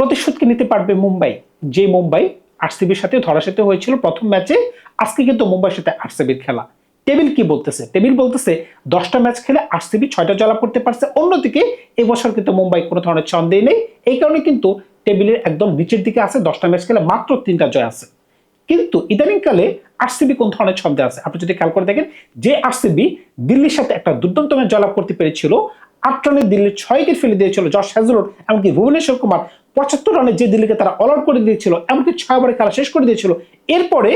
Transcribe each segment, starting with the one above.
প্রতিশোধকে নিতে পারবে মুম্বাই, যে মুম্বাই আরসিবির সাথে ধরাশায়িত হয়েছিল প্রথম ম্যাচে। আজকে কিন্তু মুম্বাইয়ের সাথে আরসিবির খেলা। টেবিল কি বলতেছে? টেবিল বলতেছে 10টা ম্যাচ খেলে আরসিবি 6টা জয়লাভ করতে পারছে। অন্যদিকে এবছর কিন্তু মুম্বাই কোনো ধরনের ছন্দেই নেই। এই কারণে কিন্তু টেবিলের একদম নিচের দিকে আছে, 10টা ম্যাচ খেলে মাত্র 3টা জয় আছে। কিন্তু ইদানিংকালে আরসিবি কোন ধরনের ছন্দে আছে আপনি যদি খেয়াল করে দেখেন, যে আরসিবি দিল্লির সাথে একটা দুর্দান্ত ম্যাচ জয়লাভ করতে পেরেছিল, 8 রানে দিল্লির 6 উইকেট ফেলে দিয়েছিল জশ হ্যাজেলউড, এমনকি ভুবনেশ্বর কুমার 75 রানে যে দিল্লিকে তারা অল আউট করে দিয়েছিল, এমনকি 6 ওভারে খেলা শেষ করে দিয়েছিল। এরপরে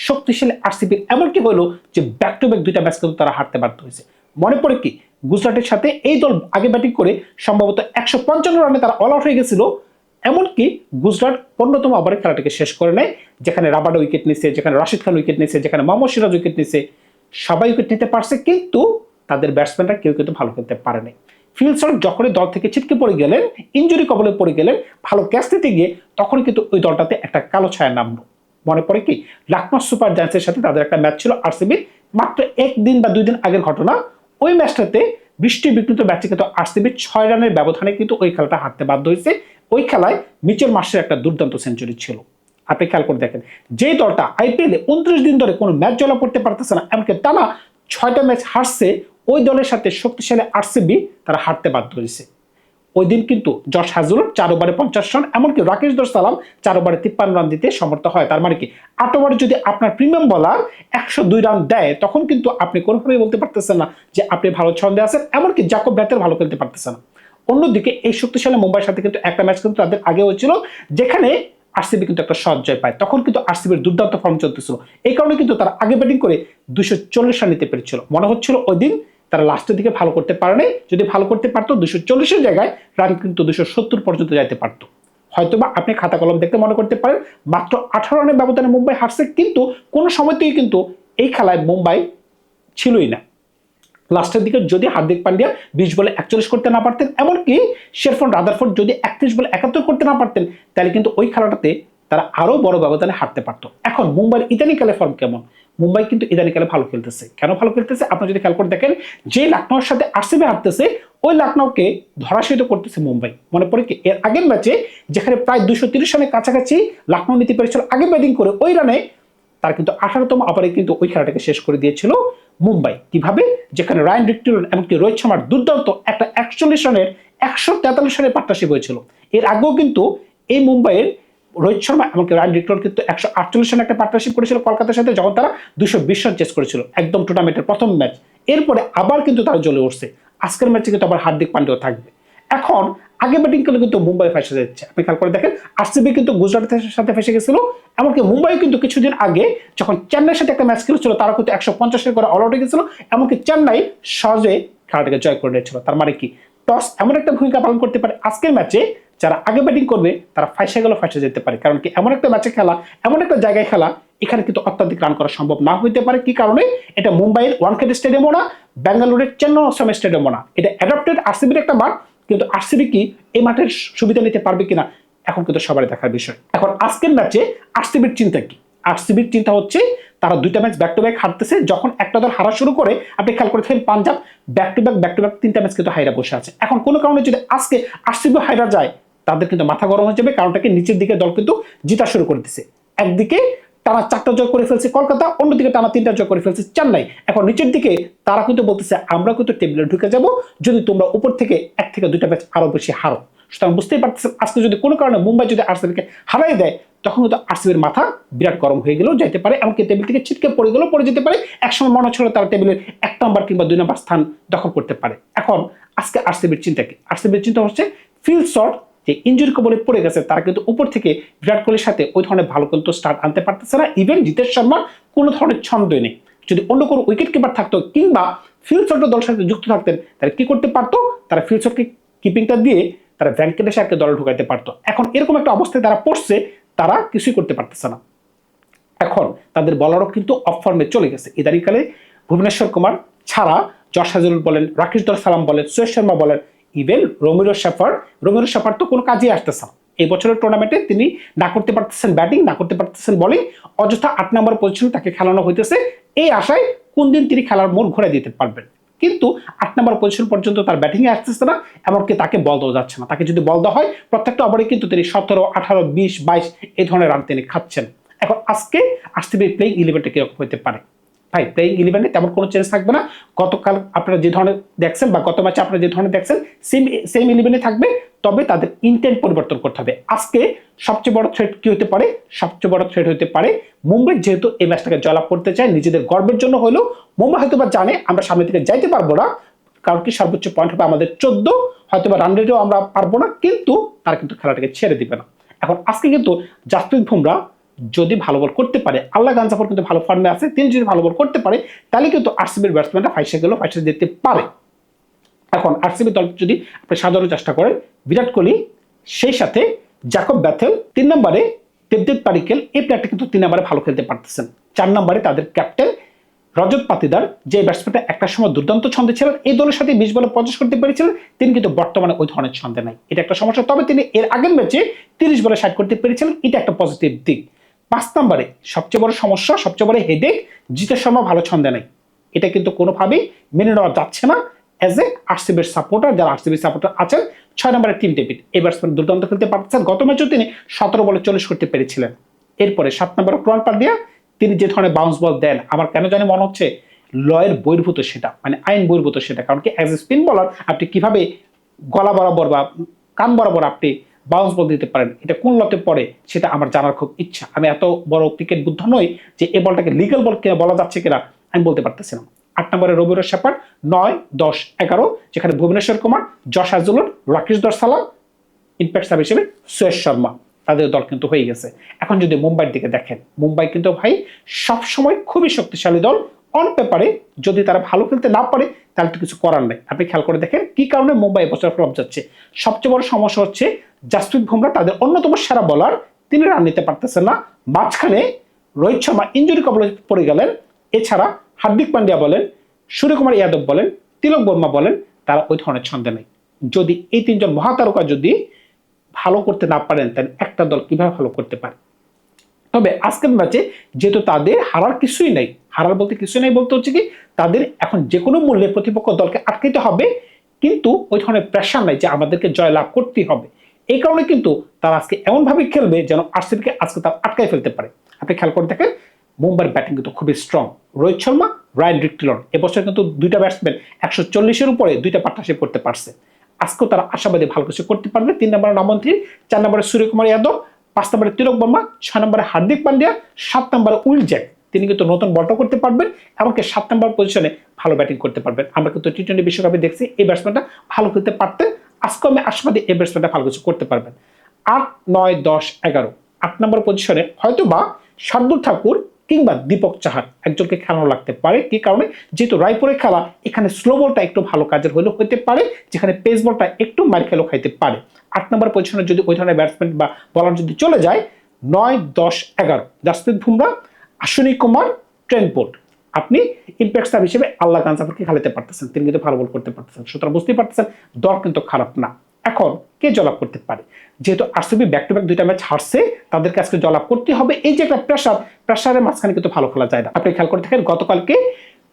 শক্তিশালী আরসিবির এমনকি হলো যে ব্যাক টু ব্যাক 2টা ম্যাচ কিন্তু তারা হারতে বাধ্য হয়েছে। মনে পড়ে কি, গুজরাটের সাথে এই দল আগে ব্যাটিং করে সম্ভবত 155 রানে তারা অল আউট হয়ে গেছিল। এমনকি গুজরাট 15তম ওভারে খেলাটাকে শেষ করে নেয়, যেখানে রাবাডা উইকেট নিছে, যেখানে রাশিদ খান উইকেট নিছে, যেখানে মোহাম্মদ সিরাজ উইকেট নিছে। সবাই উইকেট নিতে পারছে, কিন্তু তাদের ব্যাটসম্যানরা কেউ কিন্তু ভালো খেলতে পারে নাই। ফিলসন যখনই দল থেকে ছিটকে পড়ে গেলেন, ইনজুরি কবলে পড়ে গেলেন, ভালো ক্যাচ দিতে গিয়ে তখন কিন্তু ওই দলটাতে একটা কালো ছায়া নামলো। মনে পড়ে কি, লখনৌ সুপার জায়ান্টসের সাথে তাদের একটা ম্যাচ ছিল আরসিবির, মাত্র 1 দিন বা 2 দিন আগের ঘটনা। ওই ম্যাচটাতে বৃষ্টি বিঘ্নিত ম্যাচে কিন্তু আরসিবির 6 রানের ব্যবধানে কিন্তু ওই খেলাটা হারতে বাধ্য হয়েছে। ওই খেলায় মিচেল মার্শের একটা দুর্দান্ত সেঞ্চুরি ছিল। আপনি খেয়াল করে দেখেন, যে দলটা আইপিএলে 29 দিন ধরে কোনো ম্যাচ জয়লাভ করতে পারতেছে না, এমনকি টানা 6টা ম্যাচ হারছে, ওই দলের সাথে শক্তিশালী আরসিবি তারা হারতে বাধ্য হয়েছে। ওই দিন কিন্তু জশ হ্যাজেলউড 4 ওভারে 50 রান, এমনকি রাকেশ সালাম 4 ওভারে 53 রান দিতে সমর্থ হয়। তার মানে কি, 8 ওভারে যদি আপনার প্রিমিয়াম বলার 102 রান দেয়, তখন কিন্তু আপনি কোনোভাবেই বলতে পারতেছেন না যে আপনি ভালো ছন্দে আছেন। এমনকি জাকব ভ্যাতের ভালো খেলতে পারতেছেন না। অন্যদিকে এই শক্তিশালী মুম্বাইয়ের সাথে কিন্তু একটা ম্যাচ কিন্তু তাদের আগে হয়েছিল, যেখানে আরসিবি কিন্তু একটা শট জয় পায়। তখন কিন্তু আরসিবির দুর্দান্ত ফর্ম চলতেছিল, এই কারণে কিন্তু তারা আগে ব্যাটিং করে 240 রান নিতে পেরেছিল। মনে হচ্ছিল ওই দিন তারা লাস্টের দিকে ভালো করতে পারে নাই। যদি ভালো করতে পারতো 240-এর জায়গায় রান কিন্তু 270 পর্যন্ত যাইতে পারতো। হয়তোবা আপনি খাতা কলম দেখতে মনে করতে পারেন মাত্র 18 রানের ব্যবধানে মুম্বাই হারছে, কিন্তু কোনো সময়তেই কিন্তু এই খেলায় মুম্বাই ছিলই না। লাস্টের দিকে যদি হার্দিক পান্ডিয়া 20 বলে 41 করতে না পারতেন, এমনকি শেরফন রাদারফোর্ড যদি 31 বলে 71 করতে না পারতেন, তাহলে কিন্তু ওই খেলাটাতে তারা আরো বড় ব্যবধানে হারতে পারত। এখন মুম্বাইয়ের ইদানিকালে ফর্ম কেমন? মুম্বাই কিন্তু ইদানিকালে ভালো খেলতেছে। কেন ভালো খেলতেছে আপনি যদি খেয়াল করে দেখেন, যে লখনৌর সাথে আরসিবি হারতেছে, ওই লখনৌকে ধরাশায়িত করতেছে মুম্বাই। মনে পড়ে কি, এর আগের ম্যাচে যেখানে প্রায় 230 রানের কাছাকাছি লখনৌ নিতে পেরেছিল আগে ব্যাটিং করে, ওই রানে তার কিন্তু 18তম ওভারে কিন্তু ওই খেলাটাকে শেষ করে দিয়েছিল মুম্বাই। কিভাবে? যেখানে রায়ান রিকটিলন এমনকি রোহিত শর্মার দুর্দান্ত একটা 41 রানের 143 রানের পার্টনারশিপ হয়েছিল। এর আগেও কিন্তু এই মুম্বাইয়ের রোহিত শর্মা এমনকি রায়ান রিকটিলন কিন্তু 148 রানের একটা পার্টনারশিপ করেছিল কলকাতার সাথে, যখন তারা 220 রান চেস করেছিল একদম টুর্নামেন্টের প্রথম ম্যাচ। এরপরে আবার কিন্তু তারা জ্বলে উঠছে। আজকের ম্যাচে কিন্তু আবার হার্দিক পান্ডিয়া থাকবে। এখন আগে ব্যাটিং করলে কিন্তু মুম্বাই ফেসে যাচ্ছে। আপনি খেয়াল করে দেখেন, আরসিবি কিন্তু গুজরাটের সাথে ফেসে গেছিল, এমনকি মুম্বাই কিন্তু কিছুদিন আগে যখন চেন্নাইয়ের সাথে একটা ম্যাচ খেলেছিল, তারা কিন্তু 150 করে অল আউট হয়ে গেছিল, এমনকি চেন্নাই সহজে খেলাটাকে জয় করে নিয়েছিল। তার মানে কি, টস এমন একটা ভূমিকা পালন করতে পারে আজকের ম্যাচে, যারা আগে ব্যাটিং করবে তারা ফাইসে গেল ফাইসে যেতে পারে। কারণ কি, এমন একটা ম্যাচে খেলা, এমন একটা জায়গায় খেলা, এখানে কিন্তু অত্যাধিক রান করা সম্ভব না হইতে পারে। কি কারণে? এটা মুম্বাইয়ের ওয়ানখেড়ে স্টেডিয়ামও না, বেঙ্গালুরের চেন্নাই স্টেডিয়ামও না, এটা অ্যাডাপ্টেড আরসিবির একটা মাঠ। কিন্তু আরসিবি কি এই মাঠের সুবিধা নিতে পারবে কিনা এখন কিন্তু সবারই দেখার বিষয়। এখন আজকের ম্যাচে আরসিবির চিন্তা কি? আরসিবির চিন্তা হচ্ছে তারা 2টা ম্যাচ ব্যাক টু ব্যাক হারতেছে। যখন একটা দল হারা শুরু করে, আপনি খেয়াল করে দেখেন পাঞ্জাব ব্যাক টু ব্যাক 3টা ম্যাচ কিন্তু হাইরা বসে আছে। এখন কোনো কারণে যদি আজকে আরসিবি হাইরা যায়, তাদের কিন্তু মাথা গরম হয়ে যাবে। কারণটাকে নিচের দিকে দল কিন্তু জিতা শুরু করে দিছে। একদিকে টানা 4টা জয় করে ফেলছে কলকাতা, অন্যদিকে টানা 3টা জয় করে ফেলছে চেন্নাই। এখন নিচের দিকে তারা কিন্তু বলতেছে আমরা কিন্তু টেবিলে ঢুকে যাব যদি তোমরা উপর থেকে 1 থেকে 2টা ম্যাচ আরো বেশি হারো। সুতরাং বুঝতেই পারতেছেন, আজকে যদি কোনো কারণে মুম্বাই যদি আরসিবিকে হারাই দেয়, তখন কিন্তু আরসিবির মাথা বিরাট গরম হয়ে গেলেও যাইতে পারে, এমনকি টেবিল থেকে ছিটকে পড়ে যেতে পারে। একসময় মনে হচ্ছিল তারা টেবিলের 1 নম্বর কিংবা 2 নম্বর স্থান দখল করতে পারে। এখন আজকে আরসিবির চিন্তা কি? আরসিবির চিন্তা হচ্ছে ফিল শর্ট, যে ইনজুরি কবলে পড়ে গেছে, তারা কিন্তু উপর থেকে বিরাট কোহলির সাথে ওই ধরনের ভালো কিন্তু স্টার্ট আনতে পারতেছে না। ইভেন জিতেশ শর্মার কোনো ধরনের ছন্দই নেই। যদি অন্য কোনো উইকেট কিপার থাকতো কিংবা ফিল শর্টের দলের সাথে যুক্ত থাকতেন, তারা কি করতে পারতো? তারা ফিল শর্টকে কিপিংটা দিয়ে তারা ভেঙ্কটেশ দলে ঢুকাইতে পারতো। এখন এরকম একটা অবস্থায় তারা পড়ছে, তারা কিছুই করতে পারতেছে না। এখন তাদের বলারও কিন্তু অফ ফর্মে চলে গেছে। ইদানিংকালে ভুবনেশ্বর কুমার ছাড়া জশ হ্যাজেলউড বলেন, রাকেশ সালাম বলেন, সুয়েশ শর্মা বলেন, ইভেন রোমিরো শেফার্ড তো কোনো কাজে আসতেছে না। এই বছরের টুর্নামেন্টে তিনি না করতে পারতেছেন ব্যাটিং, না করতে পারতেছেন বোলিং, অযথা 8 নম্বর পজিশনে তাকে খেলানো হইতেছে এই আশায় কোন দিন তিনি খেলার মোড় ঘুরে দিতে পারবেন। কিন্তু 8 নম্বর পজিশন পর্যন্ত তার ব্যাটিংয়ে আসতেছে না, এমনকি তাকে বল দেওয়া যাচ্ছে না। তাকে যদি বল দেওয়া হয় প্রত্যেকটা ওভারে কিন্তু তিনি 17, 18, 20, 22 এই ধরনের রান তিনি খাচ্ছেন। এখন আজকে আরসিবির প্লেইং 11টা কিরকম হতে পারে? ভাই প্লেইং 11-এ তেমন কোনো চেঞ্জ থাকবে না। গতকাল আপনারা যে ধরনের দেখছেন বা গত ম্যাচে আপনারা যে ধরনের দেখছেন সেম 11-এ থাকবে, তবে তাদের ইন্টেন্ট পরিবর্তন করতে হবে। আজকে সবচেয়ে বড় থ্রেট কি হতে পারে? সবচেয়ে বড় থ্রেট হতে পারে মুম্বাই, যেহেতু এই ম্যাচটাকে জয়লাভ করতে চায় নিজেদের গর্বের জন্য হলেও, মুম্বাই হয়তো বা জানে আমরা সামনে থেকে যাইতে পারবো না, কারণ কি সর্বোচ্চ পয়েন্ট হবে আমাদের 14, হয়তো বা রান রেটেও আমরা পারবো না, কিন্তু তারা কিন্তু খেলাটাকে ছেড়ে দিবে না। এখন আজকে কিন্তু জাসপ্রীত বুমরা যদি ভালো বল করতে পারে, আল্লাহ গানজাফর কিন্তু ভালো ফর্মে আছে, তিনি যদি ভালো বল করতে পারে তাহলে কিন্তু আরসিবির ব্যাটসম্যানরা ফাইসে গেলেও ফাইসে যেতে পারে। এখন আরসিবি দল যদি আপনি সাজানোর চেষ্টা করেন, বিরাট কোহলি, সেই সাথে জ্যাকব ব্যাথেল, 3 নম্বরে দেবদূত পাডিক্কেল, এই প্লেয়ারটা কিন্তু 3 নম্বরে ভালো খেলতে পারতেছেন। 4 নম্বরে তাদের ক্যাপ্টেন রজত পাতিদার, যে ব্যাটসম্যানটা একটা সময় দুর্দান্ত ছন্দে ছিলেন, এই দলের সাথে 20 বলে 50 করতে পেরেছিলেন, তিনি কিন্তু বর্তমানে ওই ধরনের ছন্দে নাই। এটা একটা সমস্যা, তবে তিনি এর আগের ম্যাচে 30 বলে 60 করতে পেরেছিলেন, এটা একটা পজিটিভ দিক। 5 নম্বরে সবচেয়ে বড় সমস্যা, সবচেয়ে বড় হেডেক, জিতেশ শর্মা ভালো ছন্দে নাই। এটা কিন্তু কোনোভাবেই মেনে নেওয়া যাচ্ছে না এজ এ আরসিবির সাপোর্টার। যারা আরসিবির সাপোর্টার আছেন, 6 নম্বরে টিম ডেভিড, এই ব্যাটসম্যান দুর্দান্ত খেলতে পারছেন। গত ম্যাচেও তিনি 17 বলে 40 করতে পেরেছিলেন। এরপরে 7 নম্বরে ক্রোয়ান পান্ডিয়া, তিনি যে ধরনের বাউন্স বল দেন, আমার কেন জানি মনে হচ্ছে লয়ের বহির্ভূত সেটা, মানে আইন বহির্ভূত সেটা। কারণ কি অ্যাজ এ স্পিন বলার আপনি কিভাবে গলা বরাবর বা কান বরাবর আপনি বাউন্স বল দিতে পারেন, এটা কোন লতে পড়ে সেটা আমার জানার খুব ইচ্ছা। আমি এত বড় ক্রিকেট বুদ্ধ নই যে এই বলটাকে লিগ্যাল বল কিনা বলা যাচ্ছে কিনা আমি বলতে পারতেছিলাম। 8 নম্বরে রবিউল শেফার্ড, 9, 10, 11, যেখানে Bhuvneshwar Kumar, Josh Hazlewood, Rakesh Darsala, impact sub হিসেবে সুয়েশ শর্মা, তাদের দল কিন্তু হয়ে গেছে। এখন যদি মুম্বাইয়ের দিকে দেখেন, মুম্বাই কিন্তু ভাই সবসময় খুবই শক্তিশালী দল। অন পেপারে যদি তারা ভালো খেলতে না পারে তাহলে তো কিছু করার নেই। আপনি খেয়াল করে দেখেন কি কারণে মুম্বাই এবছর ফ্লপ যাচ্ছে। সবচেয়ে বড় সমস্যা হচ্ছে জাসপ্রীত বুমরা, তাদের অন্যতম সেরা বলার, তিনি রান নিতে পারতেছেন না। মাঝখানে রোহিত শর্মা ইঞ্জুরি কবলে পড়ে গেলেন। এছাড়া হার্দিক পান্ডিয়া বলেন, সূর্যকুমার যাদব বলেন, তিলক বর্মা বলেন, তারা ওই ধরনের ছন্দে নেই। যদি এই 3 জন মহাতারকা যদি ভালো করতে না পারেন তাহলে একটা দল কিভাবে ভালো করতে পারে? তবে আজকের ম্যাচে যেহেতু তাদের হারার কিছুই নাই, হারার বলতে কিছুই নাই বলতে হচ্ছে কি তাদের এখন যে কোনো মূল্যে প্রতিপক্ষ দলকে আটকাইতে হবে, কিন্তু ওই ধরনের প্রেশার নাই যে আমাদেরকে জয় লাভ করতেই হবে। এই কারণে কিন্তু তারা আজকে এমনভাবে খেলবে যেন আরসিবিকে আজকে তারা আটকাই ফেলতে পারে। আপনি খেয়াল করে দেখেন মুম্বাইয়ের ব্যাটিং কিন্তু খুবই স্ট্রং। রোহিত শর্মা, রায়ান রিকটিলন, এবছর কিন্তু 2টা ব্যাটসম্যান 140-এর উপরে 2টা পার্টনারশিপ করতে পারছে। আজকেও তারা আশাবাদী ভালো কিছু করতে পারবে। 3 নম্বরে নামন্ত্রী, 4 নম্বরে সূর্যকুমার যাদব, 5 নম্বরে তিলক বর্মা, 6 নম্বরে হার্দিক পান্ডিয়া, 7 নম্বরে উইল জ্যাক, তিনি কিন্তু নতুন বলটা করতে পারবেন, এমনকি 7 নম্বর পজিশনে ভালো ব্যাটিং করতে পারবেন। আমরা কিন্তু টি-20 বিশ্বকাপে দেখছি এই ব্যাটসম্যানটা ভালো খেলতে পারতেন। আজকে আমি আশাবাদী এই ব্যাটসম্যানটা ভালো কিছু করতে পারবেন। 8, 9, 10, 11, 8 নম্বর পজিশনে হয়তো বা শার্দুল ঠাকুর কিংবা দীপক চাহার একজনকে খেলানো লাগতে পারে। কি কারণে? যেহেতু রায়পুরে খেলা, এখানে স্লো বলটা একটু ভালো কাজের হলেও হতে পারে, যেখানে পেস বলটা একটু মার খেলেও খাইতে পারে। 8 নম্বর পজিশনে যদি ওই ধরনের ব্যাটসম্যান বা বলার যদি চলে যায়, 9, 10, 11 জাসপ্রীত বুমরা, অশ্বিনী কুমার, ট্রেন্ট বোল্ট, আপনি ইম্প্যাক্ট সাব হিসেবে আল্লাহ গানজাফরকে খেলাতে পারতেছেন, তিনি কিন্তু ভালো বল করতে পারতেছেন। সুতরাং বুঝতেই পারতেছেন দল কিন্তু খারাপ না। এখন কে জয়লাভ করতে পারে? যেহেতু আরসিবি ব্যাক টু ব্যাক 2টা ম্যাচ হারছে, তাদেরকে আজকে জয়লাভ করতে হবে। এই যে একটা প্রেশারের মাঝখানে কিন্তু ভালো খেলা যায় না। আপনি খেয়াল করে দেখেন গতকালকে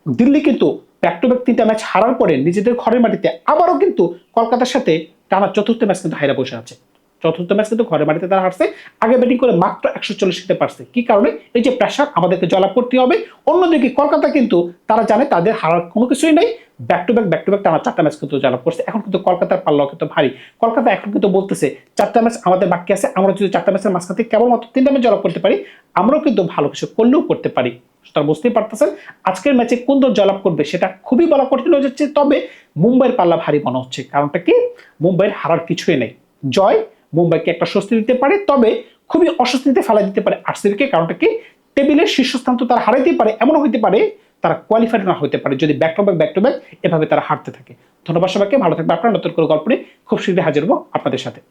দিল্লি কিন্তু ব্যাক টু ব্যাক 3টা ম্যাচ হারার পরে নিজেদের ঘরের মাটিতে আবারও কিন্তু কলকাতার সাথে টানা 4র্থ ম্যাচ কিন্তু হাইরা বসে আছে। 4র্থ ম্যাচ কিন্তু ঘরের মাটিতে তারা হারছে, আগে ব্যাটিং করে মাত্র 140 খেতে পারছে। কি কারণে? এই যে প্রেশার, আমাদেরকে জয়লাভ করতে হবে। অন্যদিকে কলকাতা কিন্তু তারা জানে তাদের হারার কোনো কিছুই নাই, ব্যাক টু ব্যাক টানা 4টা ম্যাচ কিন্তু জয়লাভ করছে। এখন কিন্তু কলকাতার পাল্লাও কিন্তু ভারী। কলকাতা এখন কিন্তু বলতেছে 4টা ম্যাচ আমাদের বাকি আছে, আমরা যদি 4টা ম্যাচের মাঝখান থেকে কেবলমাত্র 3টা ম্যাচ জয়লাভ করতে পারি, আমরাও কিন্তু ভালো কিছু করলেও করতে পারি। তারা বুঝতেই পারতেছেন আজকের ম্যাচে কোন দল জয়লাভ করবে সেটা খুবই বলা কঠিন হয়ে যাচ্ছে। তবে মুম্বাইয়ের পাল্লা ভারী মনে হচ্ছে। কারণটা কি? মুম্বাইয়ের হারার কিছুই নেই। জয় মুম্বাইকে একটা স্বস্তি দিতে পারে, তবে খুবই অস্বস্তিতে ফেলা দিতে পারে আরসিবিকে। কারণটা কি? টেবিলের শীর্ষস্থান তো তারা হারাইতেই পারে, এমনও হইতে পারে তারা কোয়ালিফাইড না হতে পারে যদি ব্যাক টু ব্যাক এভাবে তারা হারতে থাকে। ধন্যবাদ সবাইকে, ভালো থাকবে আপনারা। নতুন করে গল্প নিয়ে খুব শীঘ্রই হাজির হবো আপনাদের সাথে।